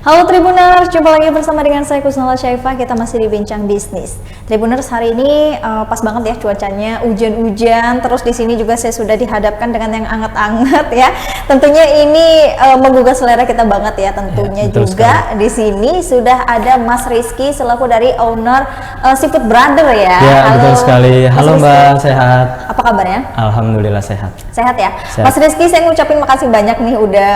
Halo Tribuners, jumpa lagi bersama dengan saya Kusnala Syaifah. Kita masih di Bincang Bisnis. Tribuners, hari ini pas banget ya cuacanya, hujan-hujan. Terus di sini juga saya sudah dihadapkan dengan yang anget-anget ya. Tentunya ini menggugah selera kita banget ya. Tentunya ya, juga sekali. Di sini sudah ada Mas Rizky selaku dari owner Seafood Brother ya. Ya, halo, betul sekali. Halo Mbak, sehat? Apa kabarnya? Alhamdulillah sehat. Sehat ya. Sehat. Mas Rizky, saya ngucapin makasih banyak nih udah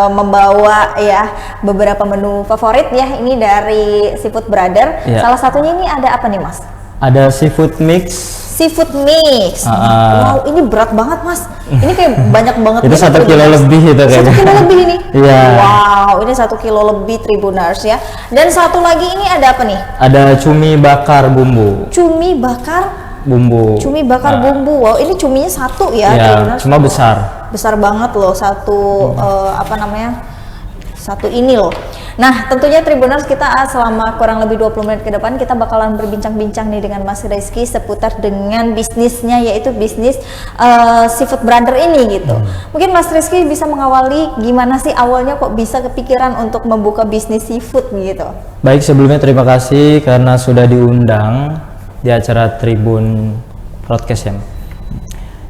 membawa ya beberapa menu favorit ya ini dari Seafood Brother. Ya. Salah satunya ini ada apa nih Mas? Ada seafood mix. Seafood mix. Wow, ini berat banget Mas. Ini kayak banyak banget. Itu 1 kilo lebih itu kayaknya. 1 kilo lebih ini. Iya. Wow, ini 1 kilo lebih Tribuners ya. Dan satu lagi ini ada apa nih? Ada cumi bakar bumbu. Cumi bakar Bumbu. Cumi bakar bumbu. Wow, ini cuminya satu ya, Ya, Tribuners. cuma besar. Besar banget loh, satu apa namanya? Satu ini loh. Nah, tentunya Tribuners, kita selama kurang lebih 20 menit ke depan kita bakalan berbincang-bincang nih dengan Mas Rizky seputar dengan bisnisnya, yaitu bisnis Seafood Brother ini gitu. Mungkin Mas Rizky bisa mengawali gimana sih awalnya kok bisa kepikiran untuk membuka bisnis seafood gitu. Baik, sebelumnya terima kasih karena sudah diundang di acara Tribun Broadcast ya.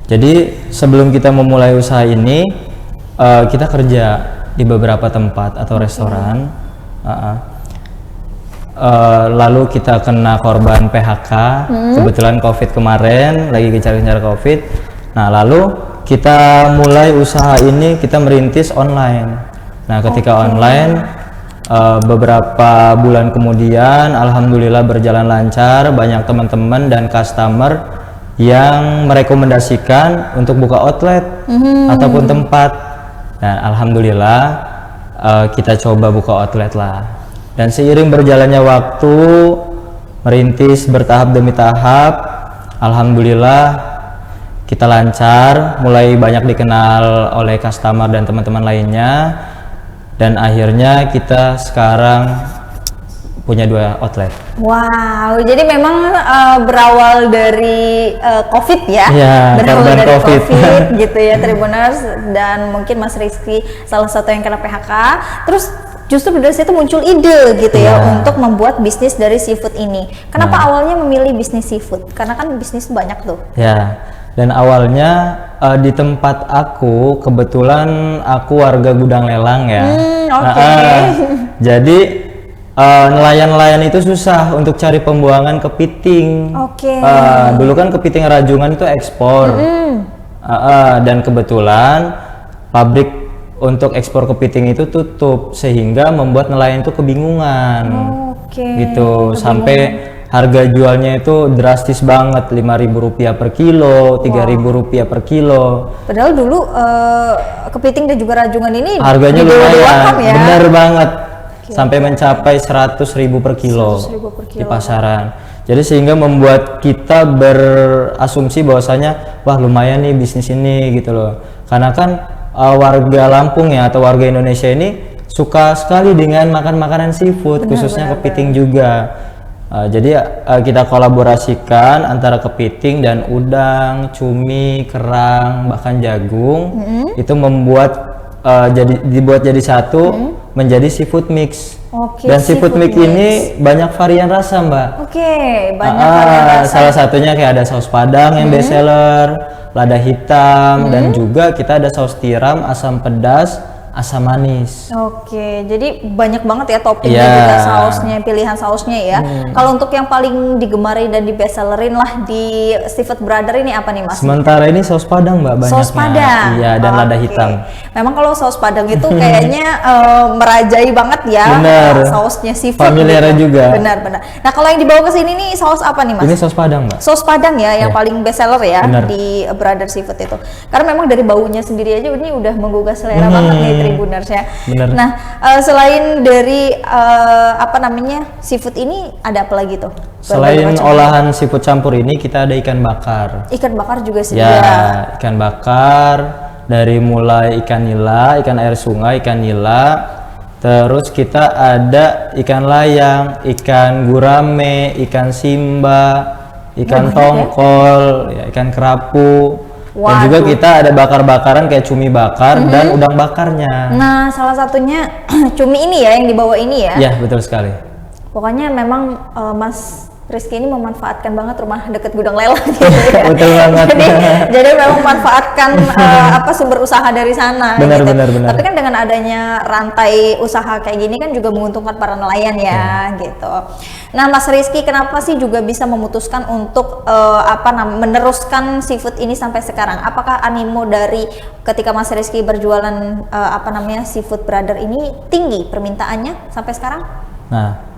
Jadi sebelum kita memulai usaha ini, kita kerja di beberapa tempat atau restoran, lalu kita kena korban PHK, kebetulan COVID kemarin, lagi gencar-gencar COVID. Nah, lalu kita mulai usaha ini, kita merintis online. Nah, ketika online, beberapa bulan kemudian, alhamdulillah berjalan lancar, banyak teman-teman dan customer yang merekomendasikan untuk buka outlet ataupun tempat. Dan alhamdulillah kita coba buka outlet lah. Dan seiring berjalannya waktu, merintis bertahap demi tahap, alhamdulillah kita lancar, mulai banyak dikenal oleh customer dan teman-teman lainnya. Dan akhirnya kita sekarang punya 2 outlet. Wow, jadi memang berawal dari COVID ya, berawal dari dari COVID gitu ya Tribuners, dan mungkin Mas Rizky salah satu yang kena PHK, terus justru dari situ muncul ide gitu ya untuk membuat bisnis dari seafood ini. Kenapa awalnya memilih bisnis seafood? Karena kan bisnis banyak tuh. Ya, dan awalnya di tempat aku, kebetulan aku warga Gudang Lelang ya. Jadi nelayan-nelayan itu susah untuk cari pembuangan kepiting. Dulu kan kepiting rajungan itu ekspor. Dan kebetulan pabrik untuk ekspor kepiting itu tutup, sehingga membuat nelayan itu kebingungan. Gitu, sampai harga jualnya itu drastis banget, Rp5.000 per kilo, Rp3.000 per kilo. Padahal dulu kepiting dan juga rajungan ini harganya lumayan, ya? Bener banget. Sampai mencapai Rp100.000 per kilo di pasaran. Jadi sehingga membuat kita berasumsi bahwasanya wah lumayan nih bisnis ini gitu loh. Karena kan warga Lampung ya atau warga Indonesia ini suka sekali dengan makan makanan seafood, khususnya kepiting juga. Jadi kita kolaborasikan antara kepiting dan udang, cumi, kerang, bahkan jagung. Itu membuat dibuat jadi satu menjadi seafood mix. Dan seafood mix ini banyak varian rasa, Mbak. Banyak varian rasa. Salah satunya kayak ada saus Padang yang best seller, lada hitam, dan juga kita ada saus tiram, asam pedas, asam manis. Jadi banyak banget ya toppingnya juga sausnya, pilihan sausnya ya. Kalau untuk yang paling digemari dan di best sellerin lah di Seafood Brother ini apa nih Mas? Sementara ini saus Padang Mbak banyaknya. Saus Padang? Iya, dan lada hitam. Memang kalau saus Padang itu kayaknya merajai banget ya. Sausnya seafood. Familiar gitu. juga. Benar-benar. Nah kalau yang dibawa ke sini nih saus apa nih Mas? Ini saus Padang Mbak. Saus Padang ya, yang paling best seller ya di Brother Seafood itu. Karena memang dari baunya sendiri aja ini udah menggugah selera banget nih Tribuners ya. Nah, selain dari apa namanya seafood ini ada apa lagi tuh? Selain olahan seafood campur ini kita ada ikan bakar. Ikan bakar juga sih. Ya, ikan bakar dari mulai ikan nila, ikan air sungai, ikan nila. Terus kita ada ikan layang, ikan gurame, ikan simba, ikan tongkol, ya, ikan kerapu. Dan juga kita ada bakar-bakaran kayak cumi bakar dan udang bakarnya. Nah, salah satunya cumi ini ya yang dibawa ini ya. Ya, betul sekali. Pokoknya memang Mas Rizky ini memanfaatkan banget rumah deket gudang lelang gitu ya. Betul banget. jadi memang memanfaatkan sumber usaha dari sana. Benar, gitu. benar. Tapi kan dengan adanya rantai usaha kayak gini kan juga menguntungkan para nelayan ya, gitu. Nah, Mas Rizky kenapa sih juga bisa memutuskan untuk meneruskan seafood ini sampai sekarang? Apakah animo dari ketika Mas Rizky berjualan seafood brother ini tinggi permintaannya sampai sekarang? Nah,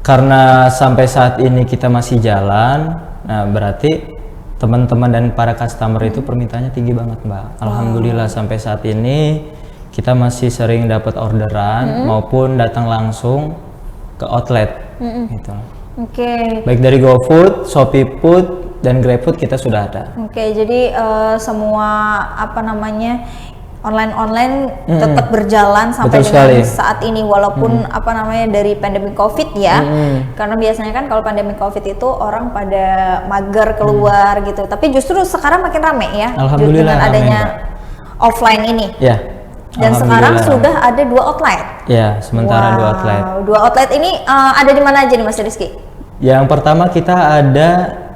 karena sampai saat ini kita masih jalan, nah berarti teman-teman dan para customer itu permintaannya tinggi banget, Mbak. Alhamdulillah sampai saat ini kita masih sering dapat orderan maupun datang langsung ke outlet gitu. Oke. Baik dari GoFood, ShopeeFood dan GrabFood kita sudah ada. Oke, jadi semua online tetap berjalan sampai dengan saat ini walaupun dari pandemi Covid ya. Karena biasanya kan kalau pandemi Covid itu orang pada mager keluar gitu. Tapi justru sekarang makin rame ya. Alhamdulillah dengan adanya offline ini. Ya. Dan sekarang sudah ada 2 outlet. Ya, sementara 2 outlet. 2 outlet ini ada di mana aja nih Mas Rizky? Yang pertama kita ada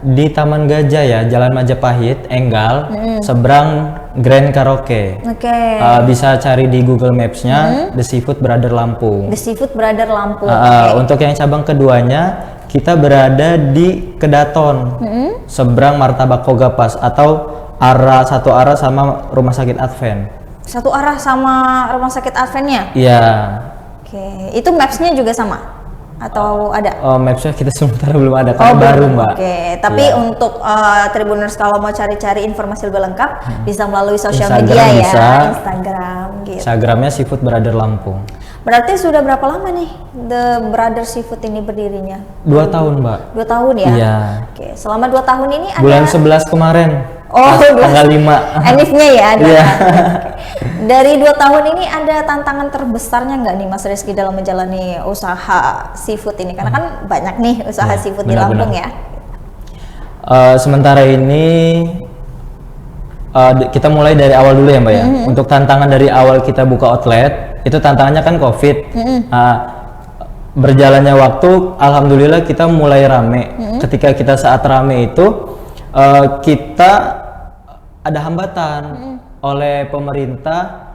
di Taman Gajah ya, Jalan Majapahit, Enggal, seberang Grand Karaoke. Oke. Bisa cari di Google Maps-nya The Seafood Brother Lampung. The Seafood Brother Lampung. Untuk yang cabang keduanya kita berada di Kedaton, seberang Martabak Kogapas atau satu arah sama Rumah Sakit Advent. Satu arah sama Rumah Sakit Adventnya? Iya. Oke, itu maps-nya juga sama? Atau ada? Maps-nya kita sementara belum ada, karena baru Mbak. Oke, tapi untuk Tribuners kalau mau cari-cari informasi lebih lengkap bisa melalui sosial Instagram media bisa. ya, Instagram gitu. Instagramnya Seafood Brother Lampung. Berarti sudah berapa lama nih The Brother Seafood ini berdirinya? 2 tahun Mbak. 2 tahun ya? Iya. Oke, selama 2 tahun ini ada... Bulan 11 kemarin. Tanggal 5. Enifnya ya? Iya. Dari 2 tahun ini ada tantangan terbesarnya nggak nih Mas Rizky dalam menjalani usaha seafood ini? Karena kan banyak nih usaha seafood di Lampung ya. Sementara ini kita mulai dari awal dulu ya Mbak ya. Untuk tantangan dari awal kita buka outlet, itu tantangannya kan COVID. Berjalannya waktu, alhamdulillah kita mulai rame. Ketika kita saat rame itu, kita ada hambatan oleh pemerintah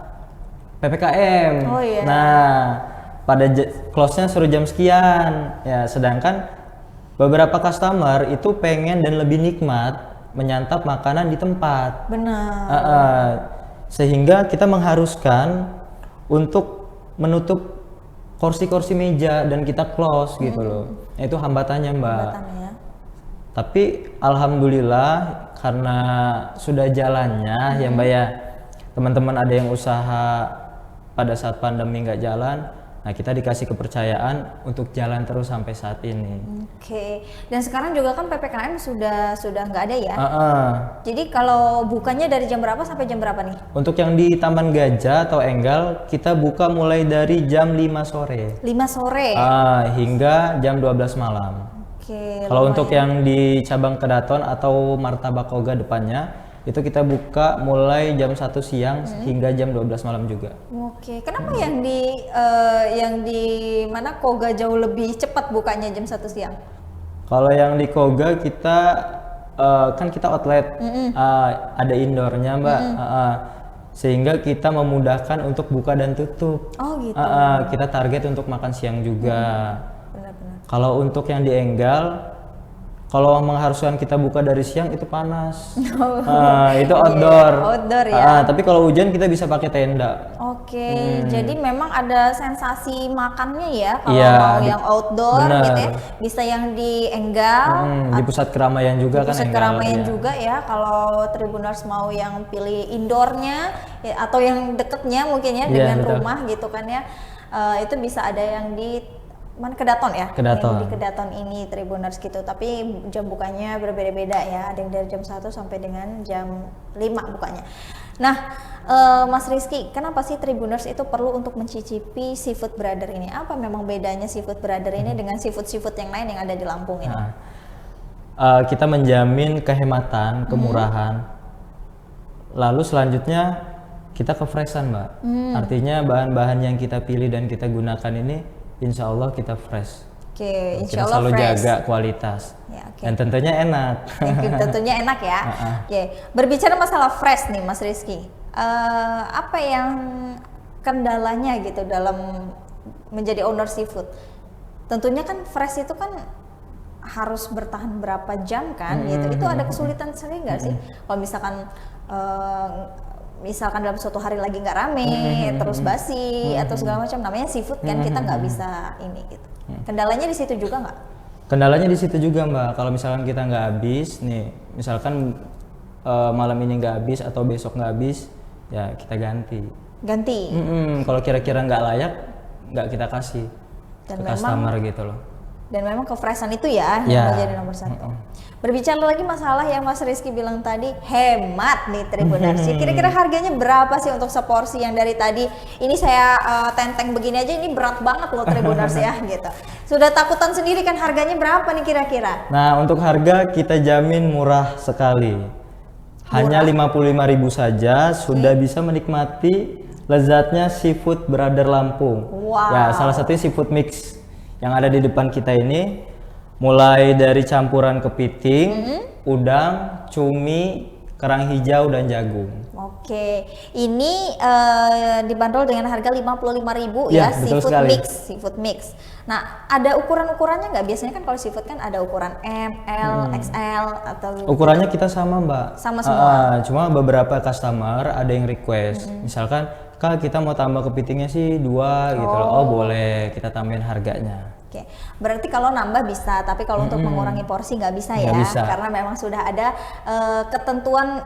PPKM. Oh, iya. Nah, pada close-nya suruh jam sekian. Ya, sedangkan beberapa customer itu pengen dan lebih nikmat menyantap makanan di tempat. Benar. Sehingga kita mengharuskan untuk menutup kursi-kursi meja dan kita close gitu loh. Itu hambatannya, Mbak. Tapi alhamdulillah karena sudah jalannya ya Mbak ya, teman-teman ada yang usaha pada saat pandemi nggak jalan, nah kita dikasih kepercayaan untuk jalan terus sampai saat ini. Oke. Dan sekarang juga kan PPKM sudah nggak ada ya? Jadi kalau bukanya dari jam berapa sampai jam berapa nih? Untuk yang di Taman Gajah atau Enggal kita buka mulai dari jam 5 sore. 5 sore? Hingga jam 12 malam. Kalau untuk yang di cabang Kedaton atau Martabak Koga depannya, itu kita buka mulai jam 1 siang hingga jam 12 malam juga. Oke, kenapa yang di mana Koga jauh lebih cepat bukanya jam 1 siang? Kalau yang di Koga kita kan kita outlet, ada indoornya Mbak, sehingga kita memudahkan untuk buka dan tutup. Oh gitu. Kita target untuk makan siang juga. Kalau untuk yang di Enggal, kalau mengharuskan kita buka dari siang itu panas. Itu outdoor. Outdoor ya. Tapi kalau hujan kita bisa pakai tenda. Oke, jadi memang ada sensasi makannya ya kalau mau yang outdoor gitu ya. Bisa yang di Enggal, di pusat keramaian juga kan. Pusat keramaian juga ya. Kalau Tribuners mau yang pilih indoornya ya, atau yang deketnya mungkin ya dengan rumah gitu kan ya. Itu bisa ada yang di Kedaton ya? Kedaton. Di Kedaton ini Tribuners gitu, tapi jam bukanya berbeda-beda ya, ada yang dari jam 1 sampai dengan jam 5 bukanya. Nah, Mas Rizky, kenapa sih Tribuners itu perlu untuk mencicipi Seafood Brother ini? Apa memang bedanya Seafood Brother ini dengan seafood-seafood yang lain yang ada di Lampung ini? kita menjamin kehematan, kemurahan. Lalu selanjutnya kita kefreshan, Mbak. Artinya bahan-bahan yang kita pilih dan kita gunakan ini insya Allah kita fresh. Oke, Kita insya Allah selalu fresh. jaga kualitas. Ya, oke. Dan tentunya enak. Tentunya enak ya. Oke, berbicara masalah fresh nih Mas Rizky, apa yang kendalanya gitu dalam menjadi owner seafood? Tentunya kan fresh itu kan harus bertahan berapa jam kan gitu. Itu ada kesulitan sendiri nggak sih? Kalau misalkan dalam suatu hari lagi nggak rame, terus basi atau segala macam, namanya seafood kan, kita nggak bisa ini gitu. Kendalanya di situ juga nggak? Kendalanya di situ juga, Mbak. Kalau misalkan kita nggak habis nih, misalkan malam ini nggak habis atau besok nggak habis, ya kita ganti. Kalau kira-kira nggak layak, nggak kita kasih Dan ke customer gitu loh. Dan memang kefreshan itu ya yang menjadi nomor satu. Berbicara lagi masalah yang Mas Rizky bilang tadi, hemat nih Tribuners. Kira-kira harganya berapa sih untuk seporsi yang dari tadi? Ini saya tenteng begini aja, ini berat banget loh Tribuners ya gitu. Sudah takutan sendiri kan, harganya berapa nih kira-kira? Nah, untuk harga kita jamin murah sekali. Hanya 55.000 saja sudah bisa menikmati lezatnya seafood Brother Lampung. Wow. Ya, salah satunya seafood mix yang ada di depan kita ini, mulai dari campuran kepiting, udang, cumi, kerang hijau dan jagung. Oke, ini dibanderol dengan harga 55.000 Ya, ya, betul sekali. seafood mix. Nah, ada ukuran-ukurannya nggak? Biasanya kan kalau seafood kan ada ukuran M, L, XL atau Ukurannya kita sama, Mbak. Sama semua. Cuma beberapa customer ada yang request, misalkan Kak kita mau tambah kepitingnya sih 2 gitu loh. Oh boleh, kita tambahin harganya. Oke, berarti kalau nambah bisa, tapi kalau untuk mengurangi porsi nggak bisa ya, Nggak bisa. karena memang sudah ada ketentuan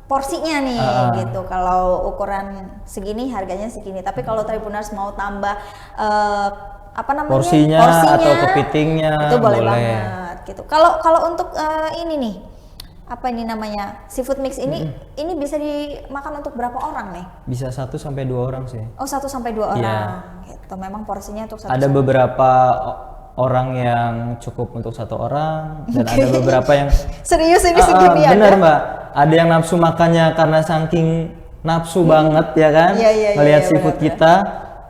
porsinya nih gitu. Kalau ukuran segini harganya segini, tapi kalau Tribuners mau tambah apa namanya Porsinya atau kepitingnya itu boleh boleh. banget gitu. Kalau untuk ini nih, apa ini namanya, seafood mix ini bisa dimakan untuk berapa orang nih? Bisa 1 sampai 2 orang sih. Oh, 1 sampai 2 orang. Iya. Gitu. Memang porsinya untuk 1 Ada beberapa orang yang cukup untuk 1 orang dan ada beberapa yang serius ini segini ada. bener, Mbak. Ada yang nafsu makannya karena saking nafsu banget ya kan, Iya, melihat iya, seafood benar, kita.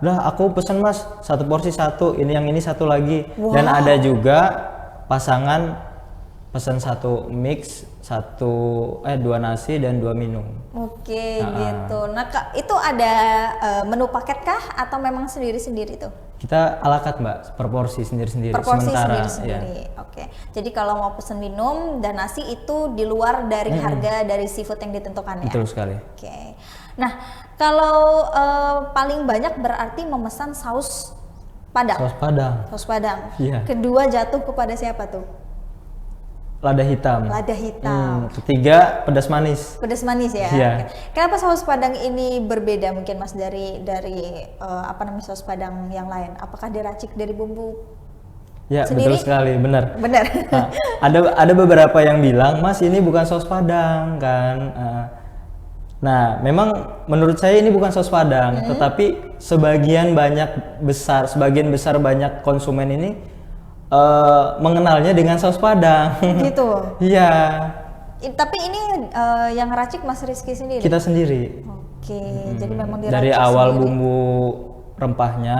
Udah aku pesen Mas, 1 porsi 1, ini yang ini 1 lagi. Wow. Dan ada juga pasangan pesan 1 mix, 2 nasi dan 2 minum. Oke, gitu. Nah, Kak, itu ada menu paket kah atau memang sendiri-sendiri tuh? Kita ala carte, Mbak, per porsi sendiri-sendiri. Per porsi Sementara, sendiri-sendiri. Oke. Jadi kalau mau pesen minum dan nasi itu di luar dari harga dari seafood yang ditentukan ya? Betul sekali. Oke. Nah, kalau paling banyak berarti memesan saus Padang. Saus Padang, Saus Padang. Iya. Kedua jatuh kepada siapa tuh? lada hitam. Lada hitam. Ketiga pedas manis. Pedas manis ya. Iya. Oke. Kenapa saus Padang ini berbeda mungkin Mas dari apa namanya saus Padang yang lain? Apakah diracik dari bumbu Ya, sendiri? betul sekali, benar. Benar. Nah, ada beberapa yang bilang, Mas ini bukan saus Padang kan. Nah, memang menurut saya ini bukan saus Padang, tetapi sebagian besar banyak konsumen ini mengenalnya dengan saus Padang. Gitu. Iya, Tapi ini yang ngeracik Mas Rizky sendiri? kita sendiri. Oke, jadi memang diracik Dari awal sendiri. bumbu rempahnya,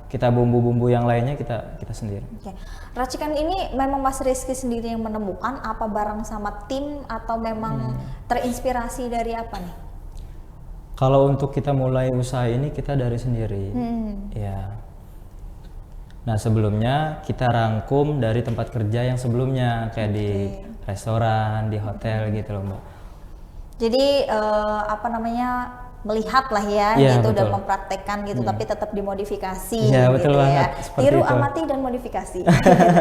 kita bumbu-bumbu yang lainnya kita sendiri. Oke. Racikan ini memang Mas Rizky sendiri yang menemukan, apa bareng sama tim atau memang terinspirasi dari apa nih? Kalau untuk kita mulai usaha ini kita dari sendiri. Ya. Nah, sebelumnya kita rangkum dari tempat kerja yang sebelumnya kayak di restoran, di hotel gitu loh, Mbak. Jadi apa namanya, melihat lah ya, Iya, gitu, dan betul. mempraktekkan gitu, tapi tetap dimodifikasi Iya, gitu betul ya. banget, seperti Tiru, itu. amati dan modifikasi.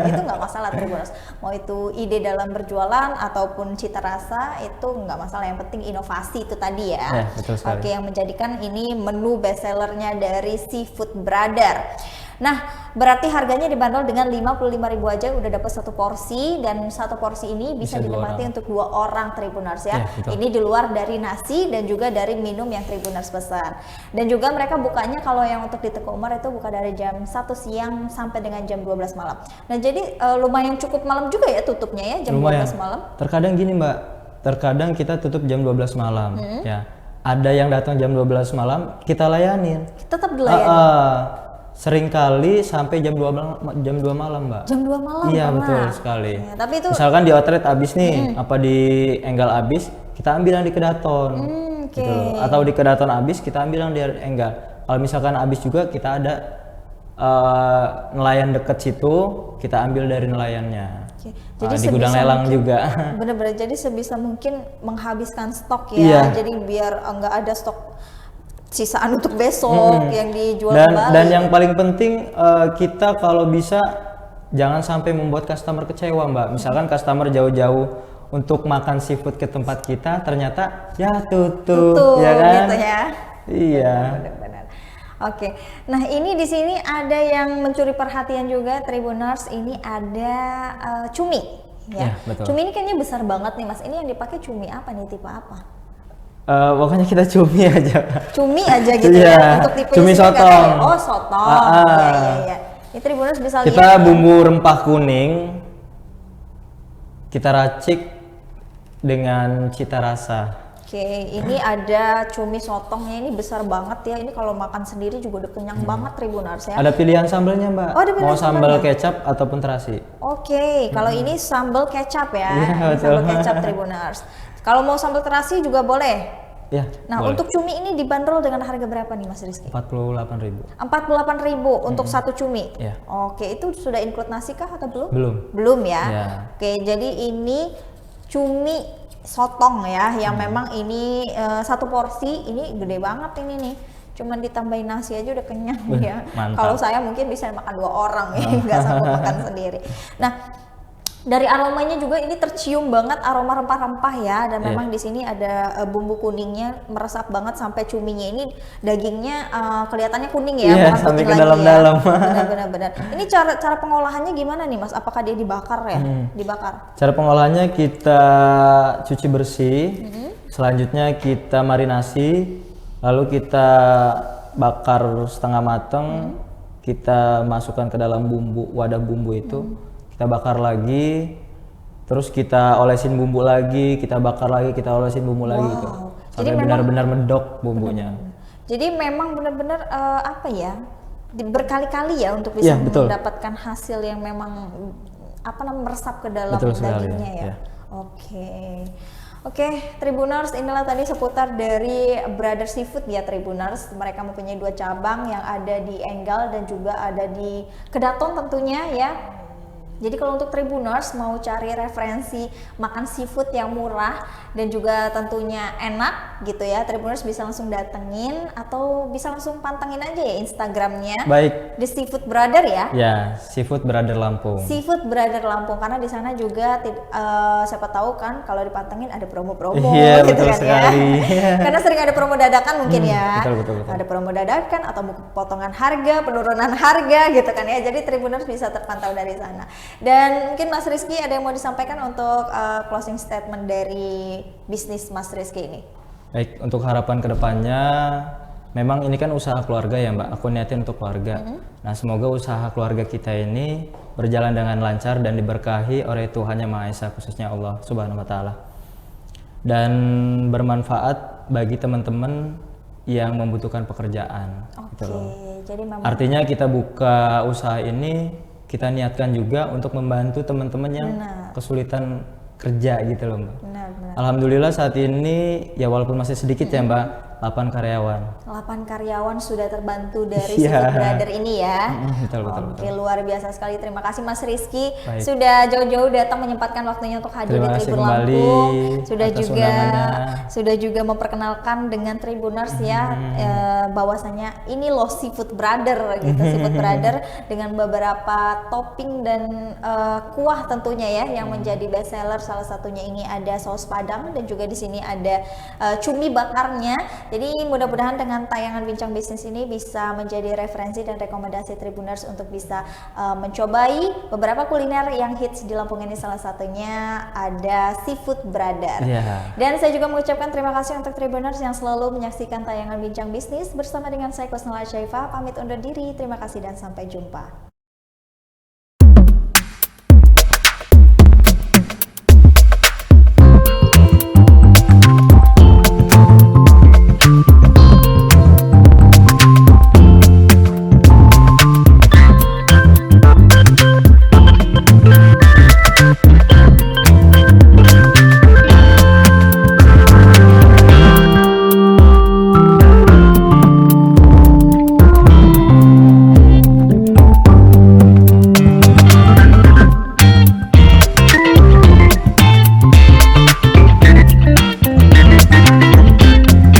Itu nggak masalah Tribuners. Mau itu ide dalam berjualan ataupun cita rasa itu nggak masalah. Yang penting inovasi itu tadi ya. Iya, betul sekali. Oke, yang menjadikan ini menu bestsellernya dari Seafood Brother. Nah, berarti harganya dibanderol dengan 55.000 aja udah dapat satu porsi, dan satu porsi ini bisa Bisa 2 dinikmati orang. untuk 2 orang Tribuners ya. Ya, betul. Ini di luar dari nasi dan juga dari minum yang Tribuners pesan. Dan juga mereka bukanya kalau yang untuk di Teguh Umar itu buka dari jam 1 siang sampai dengan jam 12 malam. Nah, jadi lumayan cukup malam juga ya tutupnya ya, jam Lumayan. 12 malam. Terkadang gini Mbak, terkadang kita tutup jam 12 malam ya. Ada yang datang jam 12 malam, kita layanin. Tetap dilayani. Seringkali sampai jam 2 malam, Mbak. Jam 2 malam Iya, pernah. betul sekali. Ya, tapi itu Misalkan di outlet habis nih, apa di Enggal habis, kita ambil yang di Kedaton. oke. Gitu loh. Atau di Kedaton habis, kita ambil yang di Enggal. Kalau misalkan habis juga kita ada nelayan deket situ, kita ambil dari nelayannya. Oke. Di gudang lelang juga. Bener-bener, jadi sebisa mungkin menghabiskan stok Iya. ya. Jadi biar nggak ada stok sisaan untuk besok yang dijual dan kembali. dan yang paling penting kita kalau bisa jangan sampai membuat customer kecewa, Mbak. Misalkan customer jauh-jauh untuk makan seafood ke tempat kita, ternyata ya tutup, ya kan? Gitu ya. Iya. Benar-benar. Oke, nah ini di sini ada yang mencuri perhatian juga Tribuners. Ini ada cumi, ya. Ya, betul. Cumi ini kayaknya besar banget nih Mas. Ini yang dipakai cumi apa nih? Tipe apa? Pokoknya kita cumi aja. Cumi aja gitu Iya, ya. Untuk tipe cumi sotong. Oh sotong. Iya. Ini Tribuners bisa lihat. Kita bumbu rempah kuning, kita racik dengan cita rasa. Oke, ini ada cumi sotongnya, ini besar banget ya. Ini kalau makan sendiri juga udah kenyang banget Tribuners ya. Ada pilihan sambalnya, Mbak. Oh, ada pilihan Mau sambal sambalnya. kecap ataupun terasi. Oke, kalau ini sambal kecap ya. Iya, Ini betul. sambal kecap Tribuners. Kalau mau sambal terasi juga boleh. Ya. Nah, boleh. untuk cumi ini dibanderol dengan harga berapa nih Mas Rizky? 48.000. 48.000 untuk satu cumi. Iya. Oke, itu sudah include nasi kah atau belum? Belum. Belum ya. Iya. Oke, jadi ini cumi sotong ya, yang memang ini satu porsi ini gede banget ini nih. Cuman ditambahin nasi aja udah kenyang ya. mantap. Kalau saya mungkin bisa makan 2 orang ya, nggak sanggup makan sendiri. Nah, dari aromanya juga ini tercium banget aroma rempah-rempah ya, dan memang di sini ada bumbu kuningnya meresap banget sampai cuminya ini dagingnya kelihatannya kuning ya, Iya, bukan sampai putih ke lagi dalam-dalam. ya. Benar-benar. Ini cara pengolahannya gimana nih Mas? Apakah dia dibakar ya? Dibakar. Cara pengolahannya kita cuci bersih, selanjutnya kita marinasi, lalu kita bakar setengah mateng, kita masukkan ke dalam wadah bumbu itu, kita bakar lagi, terus kita olesin bumbu lagi, kita bakar lagi, kita olesin bumbu lagi gitu, Jadi sampai benar-benar medok bumbunya. Jadi memang benar-benar apa ya? Berkali-kali ya untuk bisa Iya, betul. mendapatkan hasil yang memang meresap ke dalam Betul sekali, dagingnya ya. ya. Oke, Tribuners, inilah tadi seputar dari Brother Seafood ya Tribuners. Mereka mempunyai 2 cabang yang ada di Enggal dan juga ada di Kedaton tentunya ya. Jadi kalau untuk Tribuners mau cari referensi makan seafood yang murah dan juga tentunya enak gitu ya, Tribuners bisa langsung datengin atau bisa langsung pantengin aja ya Instagramnya. Baik, The Seafood Brother ya. ya Seafood Brother Lampung. Seafood Brother Lampung, karena di sana juga siapa tahu kan kalau dipantengin ada promo-promo Iya, gitu betul kan sekali. ya. Karena sering ada promo dadakan mungkin ya. betul. Ada promo dadakan atau potongan harga, penurunan harga gitu kan ya. Jadi Tribuners bisa terpantau dari sana. Dan mungkin Mas Rizky ada yang mau disampaikan untuk closing statement dari bisnis Mas Rizky ini. Baik, untuk harapan kedepannya, memang ini kan usaha keluarga ya Mbak, aku niatin untuk keluarga. Nah, semoga usaha keluarga kita ini berjalan dengan lancar dan diberkahi oleh Tuhan Yang Maha Esa, khususnya Allah Subhanahu wa Ta'ala. Dan bermanfaat bagi teman-teman yang membutuhkan pekerjaan. Gitu loh. Jadi memang Artinya kita buka usaha ini, kita niatkan juga untuk membantu teman-teman yang kesulitan kerja gitu loh Mbak. benar. Alhamdulillah saat ini ya walaupun masih sedikit ya Mbak, 8 karyawan. 8 karyawan sudah terbantu dari Iya. Seafood Brother ini ya. Betul. Oke, luar biasa sekali. Terima kasih Mas Rizky Baik. sudah jauh-jauh datang menyempatkan waktunya untuk hadir Terima di kasih Tribun kembali Lampung. Sudah atas juga memperkenalkan dengan Tribuners ya bahwasanya ini loh Seafood Brother gitu. Seafood Brother dengan beberapa topping dan kuah tentunya ya yang menjadi best seller. Salah satunya ini ada saus padang dan juga di sini ada cumi bakarnya Jadi mudah-mudahan dengan tayangan Bincang Bisnis ini bisa menjadi referensi dan rekomendasi Tribuners untuk bisa mencobai beberapa kuliner yang hits di Lampung ini. Salah satunya ada Seafood Brother. Dan saya juga mengucapkan terima kasih untuk Tribuners yang selalu menyaksikan tayangan Bincang Bisnis bersama dengan saya Kusnala Syaifah. Pamit undur diri. Terima kasih dan sampai jumpa.